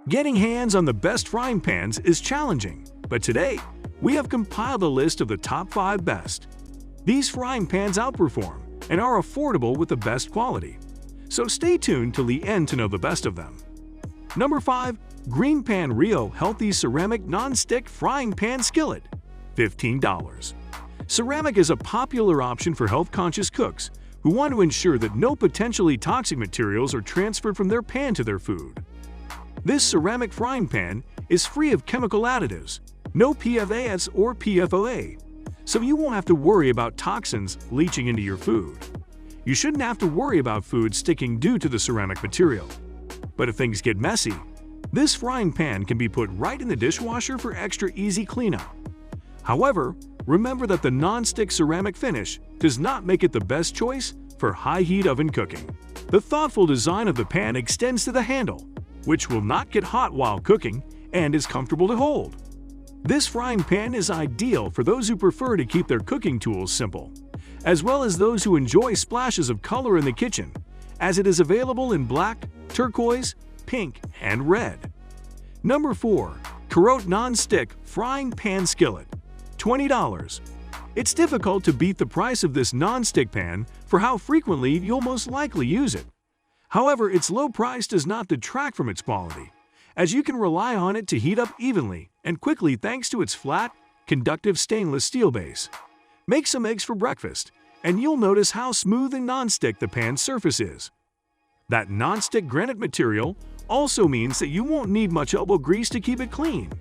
Getting hands on the best frying pans is challenging, but today, we have compiled a list of the top 5 best. These frying pans outperform and are affordable with the best quality. So stay tuned till the end to know the best of them. Number 5. GREENPAN Rio Healthy Ceramic Non-Stick Frying Pan Skillet, $15. Ceramic is a popular option for health-conscious cooks who want to ensure that no potentially toxic materials are transferred from their pan to their food. This ceramic frying pan is free of chemical additives, no PFAS or PFOA, so you won't have to worry about toxins leaching into your food. You shouldn't have to worry about food sticking due to the ceramic material. But if things get messy, this frying pan can be put right in the dishwasher for extra easy cleanup. However, remember that the non-stick ceramic finish does not make it the best choice for high-heat oven cooking. The thoughtful design of the pan extends to the handle, which will not get hot while cooking and is comfortable to hold. This frying pan is ideal for those who prefer to keep their cooking tools simple, as well as those who enjoy splashes of color in the kitchen, as it is available in black, turquoise, pink, and red. Number 4. CAROTE Non-Stick Frying Pan Skillet, $20. It's difficult to beat the price of this non-stick pan for how frequently you'll most likely use it. However, its low price does not detract from its quality, as you can rely on it to heat up evenly and quickly thanks to its flat, conductive stainless steel base. Make some eggs for breakfast, and you'll notice how smooth and non-stick the pan's surface is. That non-stick granite material also means that you won't need much elbow grease to keep it clean.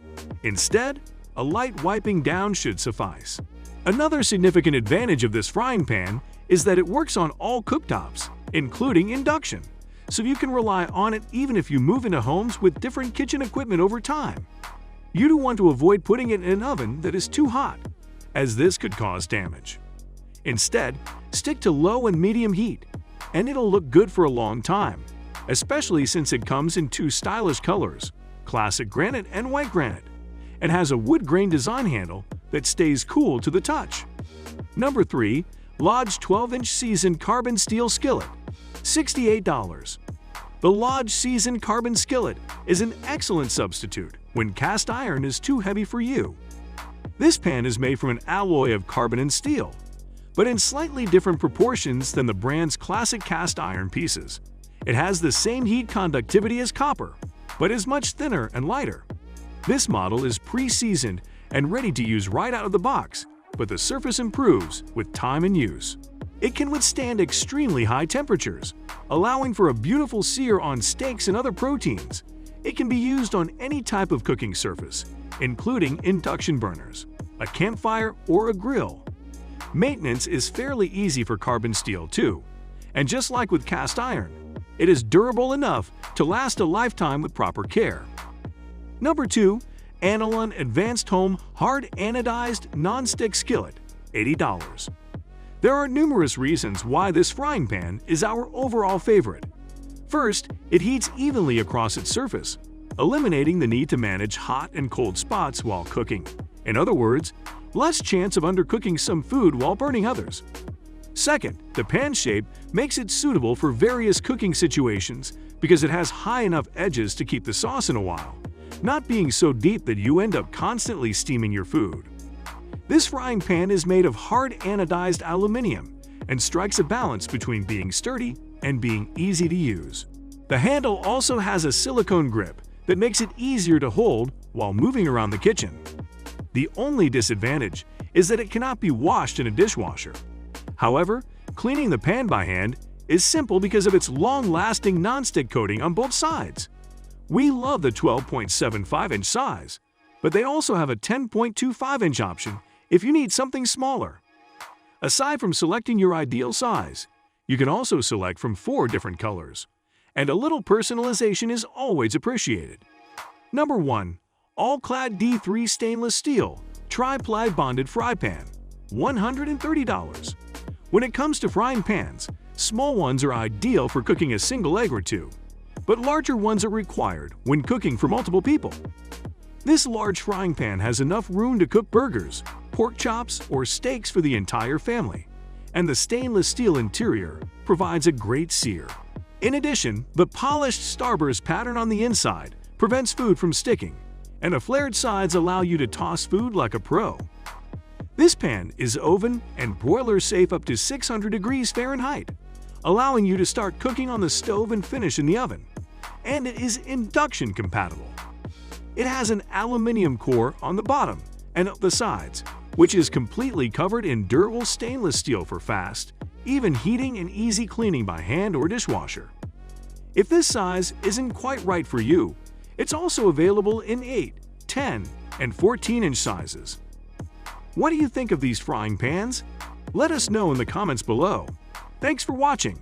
Instead, a light wiping down should suffice. Another significant advantage of this frying pan is that it works on all cooktops, including induction, so you can rely on it even if you move into homes with different kitchen equipment over time. You do want to avoid putting it in an oven that is too hot, as this could cause damage. Instead, stick to low and medium heat, and it'll look good for a long time, especially since it comes in 2 stylish colors, classic granite and white granite, and has a wood grain design handle that stays cool to the touch. Number 3. Lodge 12-inch Seasoned Carbon Steel Skillet, $68. The Lodge Seasoned Carbon Skillet is an excellent substitute when cast iron is too heavy for you. This pan is made from an alloy of carbon and steel, but in slightly different proportions than the brand's classic cast iron pieces. It has the same heat conductivity as copper, but is much thinner and lighter. This model is pre-seasoned and ready to use right out of the box, but the surface improves with time and use. It can withstand extremely high temperatures, allowing for a beautiful sear on steaks and other proteins. It can be used on any type of cooking surface, including induction burners, a campfire, or a grill. Maintenance is fairly easy for carbon steel too, and just like with cast iron, it is durable enough to last a lifetime with proper care. Number 2. ANOLON Advanced Home HARD-ANODIZED Non-Stick Skillet, $80. There are numerous reasons why this frying pan is our overall favorite. First, it heats evenly across its surface, eliminating the need to manage hot and cold spots while cooking. In other words, less chance of undercooking some food while burning others. Second, the pan shape makes it suitable for various cooking situations because it has high enough edges to keep the sauce in a while, not being so deep that you end up constantly steaming your food. This frying pan is made of hard anodized aluminum and strikes a balance between being sturdy and being easy to use. The handle also has a silicone grip that makes it easier to hold while moving around the kitchen. The only disadvantage is that it cannot be washed in a dishwasher. However, cleaning the pan by hand is simple because of its long-lasting non-stick coating on both sides. We love the 12.75-inch size, but they also have a 10.25-inch option if you need something smaller. Aside from selecting your ideal size, you can also select from 4 different colors, and a little personalization is always appreciated. Number 1. ALL-CLAD D3 Stainless Steel TRI-PLY Bonded Fry Pan, $130. When it comes to frying pans, small ones are ideal for cooking a single egg or 2, but larger ones are required when cooking for multiple people. This large frying pan has enough room to cook burgers, pork chops, or steaks for the entire family, and the stainless steel interior provides a great sear. In addition, the polished starburst pattern on the inside prevents food from sticking, and the flared sides allow you to toss food like a pro. This pan is oven and broiler safe up to 600 degrees Fahrenheit, allowing you to start cooking on the stove and finish in the oven. And it is induction compatible. It has an aluminum core on the bottom and the sides, which is completely covered in durable stainless steel for fast, even heating and easy cleaning by hand or dishwasher. If this size isn't quite right for you, it's also available in 8, 10, and 14-inch sizes. What do you think of these frying pans? Let us know in the comments below. Thanks for watching.